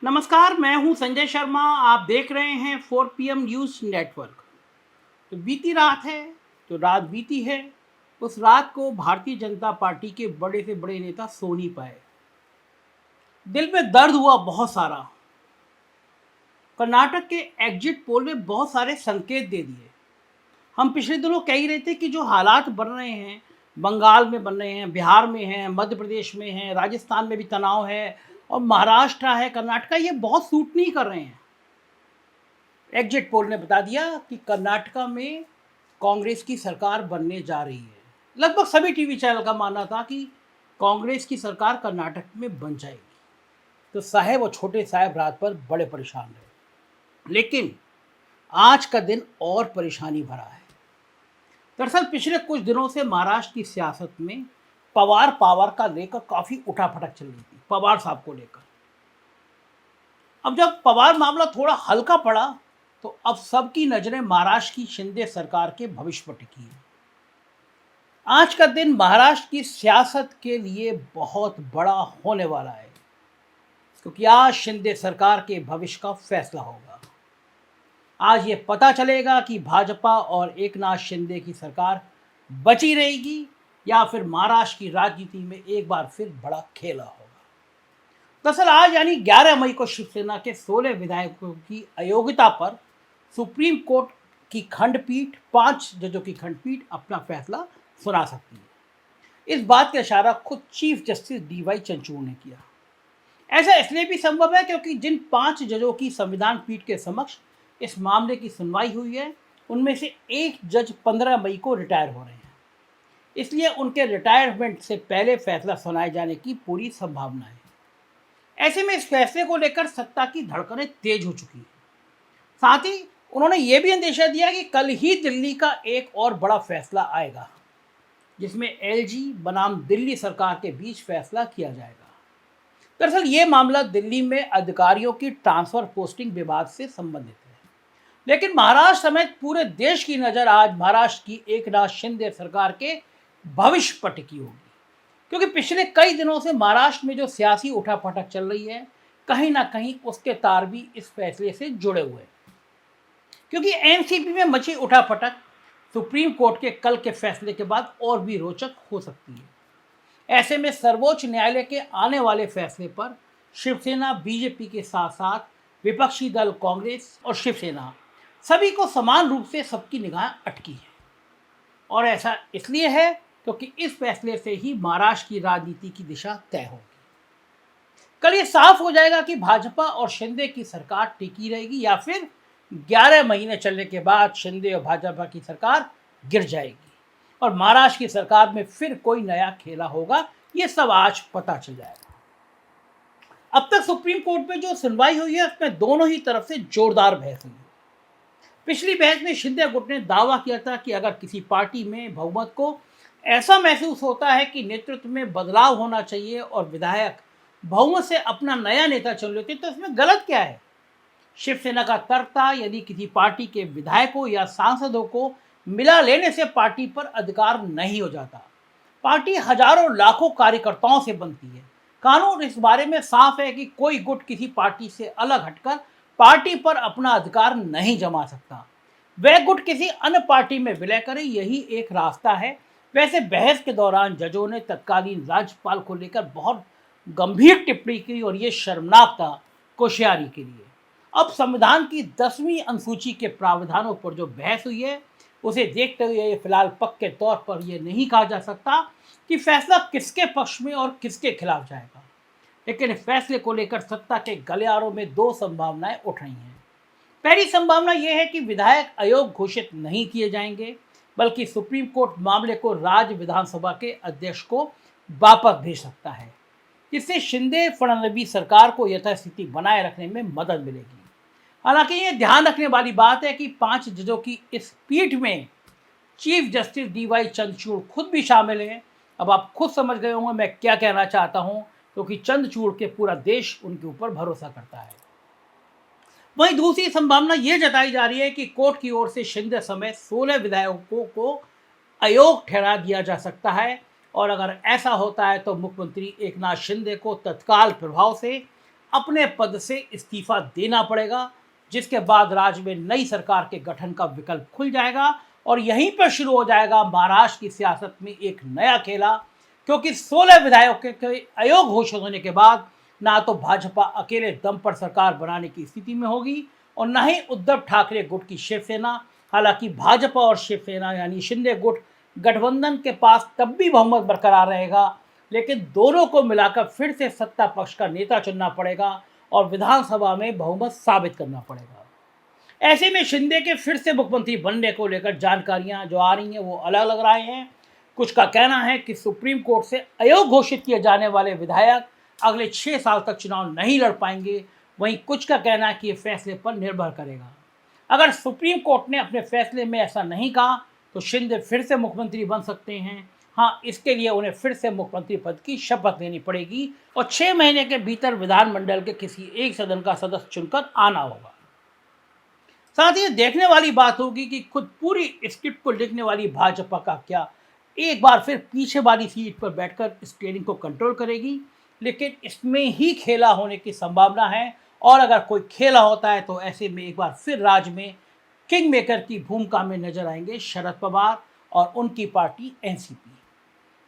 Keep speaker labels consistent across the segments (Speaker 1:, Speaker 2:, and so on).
Speaker 1: नमस्कार, मैं हूं संजय शर्मा। आप देख रहे हैं 4 PM न्यूज़ नेटवर्क। तो बीती रात है, जो रात बीती है, उस रात को भारतीय जनता पार्टी के बड़े से बड़े नेता सो नहीं पाए। दिल में दर्द हुआ बहुत सारा। कर्नाटक के एग्जिट पोल में बहुत सारे संकेत दे दिए। हम पिछले दिनों कह ही रहे थे कि जो हालात बन रहे हैं, बंगाल में बन रहे हैं, बिहार में हैं, मध्य प्रदेश में हैं, राजस्थान में भी तनाव है और महाराष्ट्र है, कर्नाटक, ये बहुत सूट नहीं कर रहे हैं। एग्जिट पोल ने बता दिया कि कर्नाटका में कांग्रेस की सरकार बनने जा रही है। लगभग सभी टीवी चैनल का मानना था कि कांग्रेस की सरकार कर्नाटक में बन जाएगी। तो साहेब और छोटे साहेब रात पर बड़े परेशान रहे। लेकिन आज का दिन और परेशानी भरा है। दरअसल पिछले कुछ दिनों से महाराष्ट्र की सियासत में पवार पावर का लेकर काफी उठापटक चल रही थी, पवार साहब को लेकर। अब जब पवार मामला थोड़ा हल्का पड़ा तो अब सबकी नजरें महाराष्ट्र की शिंदे सरकार के भविष्य पर टिकी है। आज का दिन महाराष्ट्र की सियासत के लिए बहुत बड़ा होने वाला है, क्योंकि आज शिंदे सरकार के भविष्य का फैसला होगा। आज ये पता चलेगा कि भाजपा और एकनाथ शिंदे की सरकार बची रहेगी या फिर महाराष्ट्र की राजनीति में एक बार फिर बड़ा खेला होगा। दरअसल आज यानी 11 मई को शिवसेना के 16 विधायकों की अयोग्यता पर सुप्रीम कोर्ट की खंडपीठ, 5 जजों की खंडपीठ अपना फैसला सुना सकती है। इस बात का इशारा खुद चीफ जस्टिस DY चंद्रचूड़ ने किया। ऐसा इसलिए भी संभव है क्योंकि जिन 5 जजों की संविधान पीठ के समक्ष इस मामले की सुनवाई हुई है, उनमें से एक जज 15 मई को रिटायर हो रहे हैं। इसलिए उनके रिटायरमेंट से पहले फैसला सुनाए जाने की पूरी संभावना है। ऐसे में इस फैसले को लेकर सत्ता की धड़कनें तेज हो चुकी हैं। साथ ही उन्होंने ये भी अंदेशा दिया कि कल ही दिल्ली का एक और बड़ा फैसला आएगा, जिसमें LG बनाम दिल्ली सरकार के बीच फैसला किया जाएगा। दरअसल ये मामला दिल्ली में अधिकारियों की ट्रांसफर पोस्टिंग विवाद से संबंधित है। लेकिन महाराष्ट्र समेत पूरे देश की नज़र आज महाराष्ट्र की एकनाथ शिंदे सरकार के भविष्य पर टिकी होगी, क्योंकि पिछले कई दिनों से महाराष्ट्र में जो सियासी उठापटक चल रही है, कहीं ना कहीं उसके तार भी इस फैसले से जुड़े हुए हैं। क्योंकि एनसीपी में मची उठापटक सुप्रीम कोर्ट के कल के फैसले के बाद और भी रोचक हो सकती है। ऐसे में सर्वोच्च न्यायालय के आने वाले फैसले पर शिवसेना, बीजेपी के साथ साथ विपक्षी दल कांग्रेस और शिवसेना सभी को समान रूप से सबकी निगाह अटकी है। और ऐसा इसलिए है क्योंकि इस फैसले से ही महाराष्ट्र की राजनीति की दिशा तय होगी। कल ये साफ हो जाएगा कि भाजपा और शिंदे की सरकार टिकी रहेगी या फिर 11 महीने चलने के बाद शिंदे और भाजपा की सरकार गिर जाएगी और महाराष्ट्र की सरकार में फिर कोई नया खेला होगा। ये सब आज पता चल जाएगा। अब तक सुप्रीम कोर्ट में जो सुनवाई हुई है, उसमें दोनों ही तरफ से जोरदार बहस हुई है। पिछली बहस में शिंदे गुट ने दावा किया था कि अगर किसी पार्टी में बहुमत को ऐसा महसूस होता है कि नेतृत्व में बदलाव होना चाहिए और विधायक बहुमत से अपना नया नेता चुन लेते, तो इसमें गलत क्या है। शिवसेना का तर्क था, यदि किसी पार्टी के विधायकों या सांसदों को मिला लेने से पार्टी पर अधिकार नहीं हो जाता। पार्टी हजारों लाखों कार्यकर्ताओं से बनती है। कानून इस बारे में साफ है कि कोई गुट किसी पार्टी से अलग हटकर पार्टी पर अपना अधिकार नहीं जमा सकता। वह गुट किसी अन्य पार्टी में विलय करे, यही एक रास्ता है। वैसे बहस के दौरान जजों ने तत्कालीन राज्यपाल को लेकर बहुत गंभीर टिप्पणी की और ये शर्मनाक था कोश्यारी के लिए। अब संविधान की 10वीं अनुसूची के प्रावधानों पर जो बहस हुई है, उसे देखते हुए ये फिलहाल पक्के तौर पर यह नहीं कहा जा सकता कि फैसला किसके पक्ष में और किसके खिलाफ जाएगा। लेकिन इस फैसले को लेकर सत्ता के गलियारों में 2 संभावनाएं उठ रही हैं। पहली संभावना यह है कि विधायक अयोग्य घोषित नहीं किए जाएंगे, बल्कि सुप्रीम कोर्ट मामले को राज्य विधानसभा के अध्यक्ष को वापस भेज सकता है, जिससे शिंदे फडणवीस सरकार को यथास्थिति बनाए रखने में मदद मिलेगी। हालांकि ये ध्यान रखने वाली बात है कि 5 जजों की इस पीठ में चीफ जस्टिस DY चंद्रचूड़ खुद भी शामिल हैं। अब आप खुद समझ गए होंगे मैं क्या कहना चाहता हूं, क्योंकि चंद्रचूड़ के पूरा देश उनके ऊपर भरोसा करता है। वहीं दूसरी संभावना ये जताई जा रही है कि कोर्ट की ओर से शिंदे समेत 16 विधायकों को अयोग्य ठहरा दिया जा सकता है और अगर ऐसा होता है तो मुख्यमंत्री एकनाथ शिंदे को तत्काल प्रभाव से अपने पद से इस्तीफा देना पड़ेगा, जिसके बाद राज्य में नई सरकार के गठन का विकल्प खुल जाएगा और यहीं पर शुरू हो जाएगा महाराष्ट्र की सियासत में एक नया खेला। क्योंकि 16 विधायकों के अयोग्य घोषित होने के बाद ना तो भाजपा अकेले दम पर सरकार बनाने की स्थिति में होगी और न ही उद्धव ठाकरे गुट की शिवसेना। हालांकि भाजपा और शिवसेना यानी शिंदे गुट गठबंधन के पास तब भी बहुमत बरकरार रहेगा, लेकिन दोनों को मिलाकर फिर से सत्ता पक्ष का नेता चुनना पड़ेगा और विधानसभा में बहुमत साबित करना पड़ेगा। ऐसे में शिंदे के फिर से मुख्यमंत्री बनने को लेकर जानकारियां जो आ रही हैं वो अलग अलग रहे हैं। कुछ का कहना है कि सुप्रीम कोर्ट से अयोग्य घोषित किए जाने वाले विधायक अगले 6 साल तक चुनाव नहीं लड़ पाएंगे। वहीं कुछ का कहना है कि ये फैसले पर निर्भर करेगा। अगर सुप्रीम कोर्ट ने अपने फैसले में ऐसा नहीं कहा तो शिंदे फिर से मुख्यमंत्री बन सकते हैं। हाँ, इसके लिए उन्हें फिर से मुख्यमंत्री पद की शपथ लेनी पड़ेगी और 6 महीने के भीतर विधानमंडल के किसी एक सदन का सदस्य चुनकर आना होगा। साथ ही देखने वाली बात होगी कि खुद पूरी स्क्रिप्ट को लिखने वाली भाजपा का क्या एक बार फिर पीछे वाली सीट पर बैठकर स्टीयरिंग को कंट्रोल करेगी, लेकिन इसमें ही खेला होने की संभावना है। और अगर कोई खेला होता है तो ऐसे में एक बार फिर राज्य में किंग मेकर की भूमिका में नजर आएंगे शरद पवार और उनकी पार्टी एनसीपी।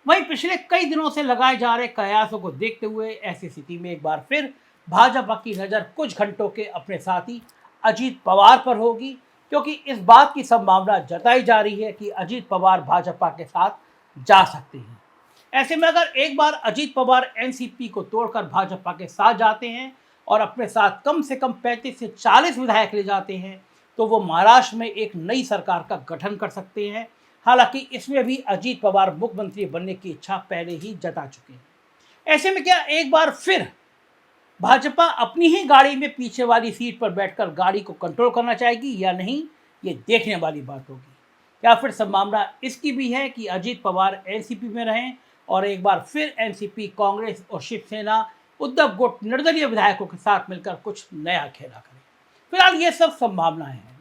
Speaker 1: वहीं पिछले कई दिनों से लगाए जा रहे कयासों को देखते हुए ऐसी स्थिति में एक बार फिर भाजपा की नज़र कुछ घंटों के अपने साथी अजीत पवार पर होगी, क्योंकि इस बात की संभावना जताई जा रही है कि अजीत पवार भाजपा के साथ जा सकते हैं। ऐसे में अगर एक बार अजीत पवार एनसीपी को तोड़कर भाजपा के साथ जाते हैं और अपने साथ कम से कम 35 से 40 विधायक ले जाते हैं तो वो महाराष्ट्र में एक नई सरकार का गठन कर सकते हैं। हालांकि इसमें भी अजीत पवार मुख्यमंत्री बनने की इच्छा पहले ही जता चुके हैं। ऐसे में क्या एक बार फिर भाजपा अपनी ही गाड़ी में पीछे वाली सीट पर बैठकर गाड़ी को कंट्रोल करना चाहेगी या नहीं, ये देखने वाली बात होगी। या फिर संभावना इसकी भी है कि अजीत पवार एनसीपी में रहें और एक बार फिर एनसीपी, कांग्रेस और शिवसेना उद्धव गुट निर्दलीय विधायकों के साथ मिलकर कुछ नया खेला करें। फिलहाल ये सब संभावनाएं हैं।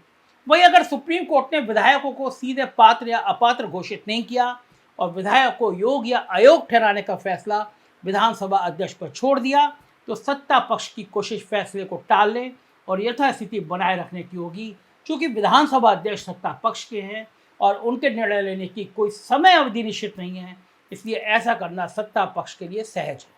Speaker 1: वहीं अगर सुप्रीम कोर्ट ने विधायकों को सीधे पात्र या अपात्र घोषित नहीं किया और विधायक को योग्य या अयोग्य ठहराने का फैसला विधानसभा अध्यक्ष पर छोड़ दिया तो सत्ता पक्ष की कोशिश फैसले को टालने और यथास्थिति बनाए रखने की होगी। चूँकि विधानसभा अध्यक्ष सत्ता पक्ष के हैं और उनके निर्णय लेने की कोई समय अवधि निश्चित नहीं है, इसलिए ऐसा करना सत्ता पक्ष के लिए सहज है।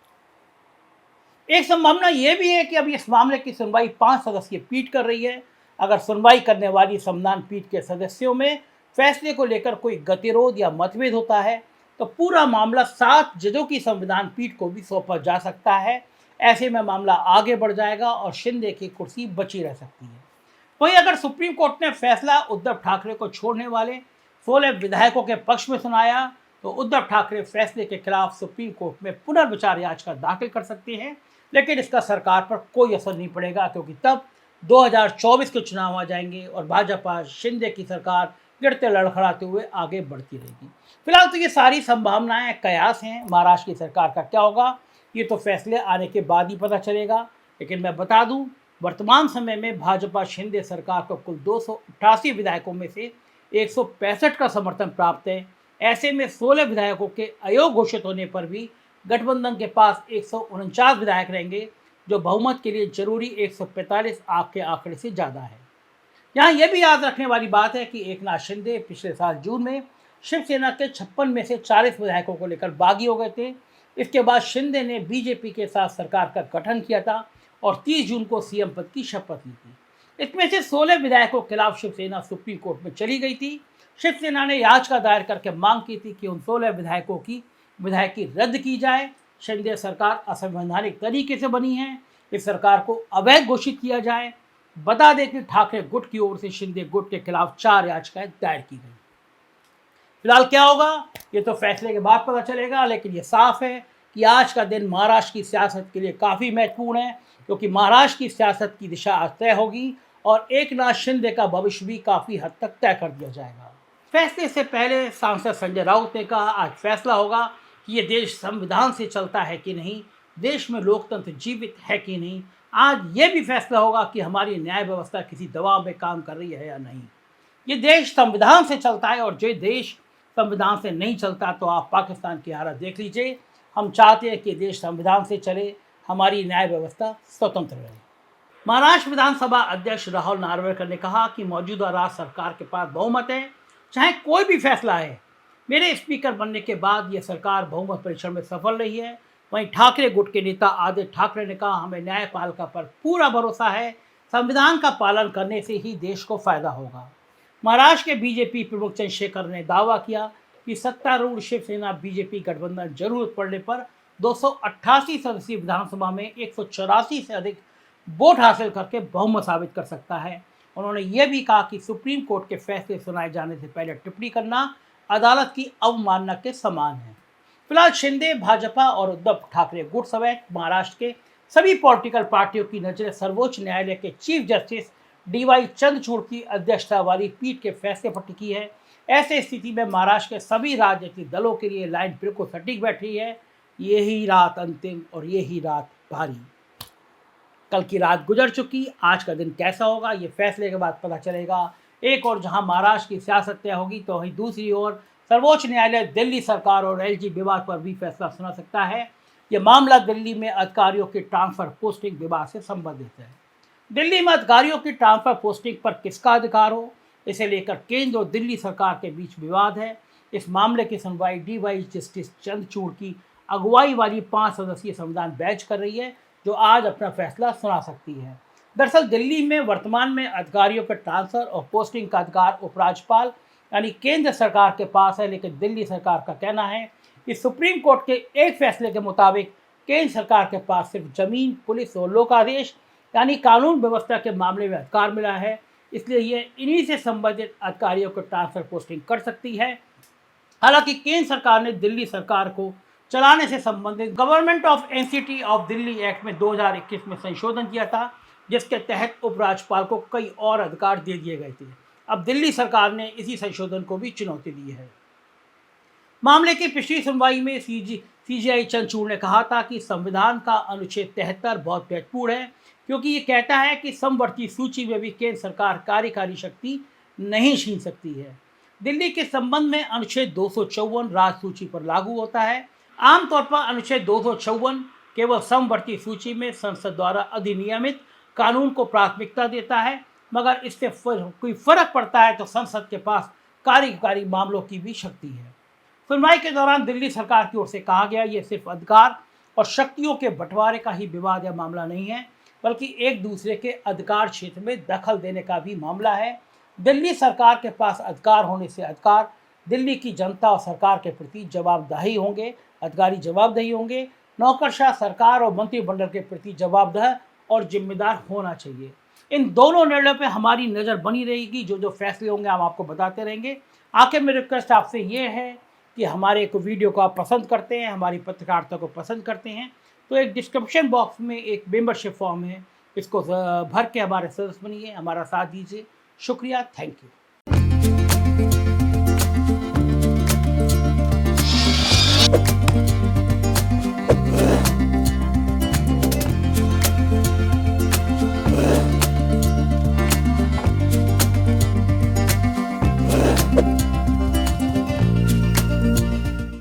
Speaker 1: एक संभावना यह भी है कि अब इस मामले की सुनवाई 5 सदस्यीय पीठ कर रही है। अगर सुनवाई करने वाली संविधान पीठ के सदस्यों में फैसले को लेकर कोई गतिरोध या मतभेद होता है तो पूरा मामला 7 जजों की संविधान पीठ को भी सौंपा जा सकता है। ऐसे में मामला आगे बढ़ जाएगा और शिंदे की कुर्सी बची रह सकती है। वहीं अगर सुप्रीम कोर्ट ने फैसला उद्धव ठाकरे को छोड़ने वाले 16 विधायकों के पक्ष में सुनाया तो उद्धव ठाकरे फैसले के खिलाफ सुप्रीम कोर्ट में पुनर्विचार याचिका दाखिल कर सकते हैं, लेकिन इसका सरकार पर कोई असर नहीं पड़ेगा क्योंकि तब 2024 के चुनाव आ जाएंगे और भाजपा शिंदे की सरकार गिरते लड़खड़ाते हुए आगे बढ़ती रहेगी। फिलहाल तो ये सारी संभावनाएं कयास हैं। महाराष्ट्र की सरकार का क्या होगा ये तो फैसले आने के बाद ही पता चलेगा, लेकिन मैं बता दूं वर्तमान समय में भाजपा शिंदे सरकार को कुल 288 विधायकों में से 165 का समर्थन प्राप्त है। ऐसे में 16 विधायकों के अयोग्य घोषित होने पर भी गठबंधन के पास 149 विधायक रहेंगे, जो बहुमत के लिए जरूरी 145 के आंकड़े से ज़्यादा है। यहाँ यह भी याद रखने वाली बात है कि एकनाथ शिंदे पिछले साल जून में शिवसेना के 56 में से 40 विधायकों को लेकर बागी हो गए थे। इसके बाद शिंदे ने बीजेपी के साथ सरकार का गठन किया था और 30 जून को सीएम पद की शपथ ली थी। इसमें से 16 विधायकों के खिलाफ शिवसेना सुप्रीम कोर्ट में चली गई थी। शिवसेना ने याचिका दायर करके मांग की थी कि उन 16 विधायकों की विधायकी रद्द की जाए। शिंदे सरकार असंवैधानिक तरीके से बनी है, इस सरकार को अवैध घोषित किया जाए। बता दें कि ठाकरे गुट की ओर से शिंदे गुट के खिलाफ 4 याचिकाएं दायर की गई। फिलहाल क्या होगा ये तो फैसले के बाद पता चलेगा, लेकिन ये साफ है कि आज का दिन महाराष्ट्र की सियासत के लिए काफ़ी महत्वपूर्ण है, क्योंकि महाराष्ट्र की सियासत की दिशा आज तय होगी और एकनाथ शिंदे का भविष्य भी काफ़ी हद तक तय कर दिया जाएगा। फैसले से पहले सांसद संजय राउत ने कहा आज फैसला होगा कि ये देश संविधान से चलता है कि नहीं, देश में लोकतंत्र जीवित है कि नहीं। आज ये भी फैसला होगा कि हमारी न्याय व्यवस्था किसी दबाव में काम कर रही है या नहीं। ये देश संविधान से चलता है और जो देश संविधान से नहीं चलता तो आप पाकिस्तान की हालत देख लीजिए। हम चाहते हैं कि देश संविधान से चले, हमारी न्याय व्यवस्था स्वतंत्र रहे। महाराष्ट्र विधानसभा अध्यक्ष राहुल नार्वेकर ने कहा कि मौजूदा राज्य सरकार के पास बहुमत है, चाहे कोई भी फैसला है। मेरे स्पीकर बनने के बाद यह सरकार बहुमत परीक्षण में सफल रही है। वहीं ठाकरे गुट के नेता आदित्य ठाकरे ने कहा, हमें न्यायपालिका पर पूरा भरोसा है, संविधान का पालन करने से ही देश को फायदा होगा। महाराष्ट्र के बीजेपी प्रमुख चंद्रशेखर ने दावा किया कि सत्तारूढ़ शिवसेना बीजेपी गठबंधन जरूरत पड़ने पर 288 सदस्यीय विधानसभा में 184 से अधिक वोट हासिल करके बहुमत साबित कर सकता है। उन्होंने यह भी कहा कि सुप्रीम कोर्ट के फैसले सुनाए जाने से पहले टिप्पणी करना अदालत की अवमानना के समान है। फिलहाल शिंदे, भाजपा और उद्धव ठाकरे गुट समेत महाराष्ट्र के सभी पॉलिटिकल पार्टियों की नजरें सर्वोच्च न्यायालय के चीफ जस्टिस DY चंद्रचूड़ की अध्यक्षता वाली पीठ के फैसले पर टिकी है। ऐसे स्थिति में महाराष्ट्र के सभी राजनीतिक दलों के लिए लाइन बिल्कुल सटीक बैठ रही है। यही रात अंतिम और यही रात भारी। कल की रात गुजर चुकी, आज का दिन कैसा होगा ये फैसले के बाद पता चलेगा। एक और जहां महाराष्ट्र की सियासत तय होगी, तो वहीं दूसरी ओर सर्वोच्च न्यायालय दिल्ली सरकार और LG विवाद पर भी फैसला सुना सकता है। यह मामला दिल्ली में अधिकारियों की ट्रांसफर पोस्टिंग विवाद से संबंधित है। दिल्ली में अधिकारियों की ट्रांसफर पोस्टिंग पर किसका अधिकार हो, इसे लेकर केंद्र और दिल्ली सरकार के बीच विवाद है। इस मामले की सुनवाई DY जस्टिस चंद्रचूड़ की अगुवाई वाली 5 सदस्यीय संविधान बेंच कर रही है, जो आज अपना फैसला सुना सकती है। दरअसल दिल्ली में वर्तमान में अधिकारियों के ट्रांसफर और पोस्टिंग का अधिकार उपराज्यपाल यानी केंद्र सरकार के पास है, लेकिन दिल्ली सरकार का कहना है कि सुप्रीम कोर्ट के एक फैसले के मुताबिक केंद्र सरकार के पास सिर्फ जमीन, पुलिस और लोकादेश यानी कानून व्यवस्था के मामले में अधिकार मिला है, इसलिए ये इन्हीं से संबंधित अधिकारियों को ट्रांसफर पोस्टिंग कर सकती है। हालांकि केंद्र सरकार ने दिल्ली सरकार को चलाने से संबंधित government of NCT of Delhi act में 2021 में संशोधन किया था, जिसके तहत उपराज्यपाल को कई और अधिकार दे दिए गए थे। अब दिल्ली सरकार ने इसी संशोधन को भी चुनौती दी है। मामले की पिछली सुनवाई में CJI चंद्रचूड़ ने कहा था कि संविधान का अनुच्छेद 73 बहुत महत्वपूर्ण है, क्योंकि ये कहता है कि समवर्ती सूची में भी केंद्र सरकार कार्यकारी शक्ति नहीं छीन सकती है। दिल्ली के संबंध में अनुच्छेद 254 राज्य सूची पर लागू होता है। आमतौर पर अनुच्छेद 254 केवल समवर्ती सूची में संसद द्वारा अधिनियमित कानून को प्राथमिकता देता है, मगर इससे कोई फर्क पड़ता है तो संसद के पास कार्यकारी मामलों की भी शक्ति है। सुनवाई के दौरान दिल्ली सरकार की ओर से कहा गया, ये सिर्फ अधिकार और शक्तियों के बंटवारे का ही विवाद या मामला नहीं है, बल्कि एक दूसरे के अधिकार क्षेत्र में दखल देने का भी मामला है। दिल्ली सरकार के पास अधिकार होने से अधिकार दिल्ली की जनता और सरकार के प्रति जवाबदेही होंगे, अधिकारी जवाबदेही होंगे। नौकरशाह सरकार और मंत्रिमंडल के प्रति जवाबदेह और जिम्मेदार होना चाहिए। इन दोनों निर्णयों पे हमारी नज़र बनी रहेगी। जो फैसले होंगे हम आपको बताते रहेंगे। आखिर में रिक्वेस्ट आपसे ये है कि हमारे एक वीडियो को आप पसंद करते हैं, हमारी पत्रकारिता को पसंद करते हैं, तो एक डिस्क्रिप्शन बॉक्स में एक मेंबरशिप फॉर्म है, इसको भर के हमारे सदस्य बनिए, हमारा साथ दीजिए। शुक्रिया, थैंक यू।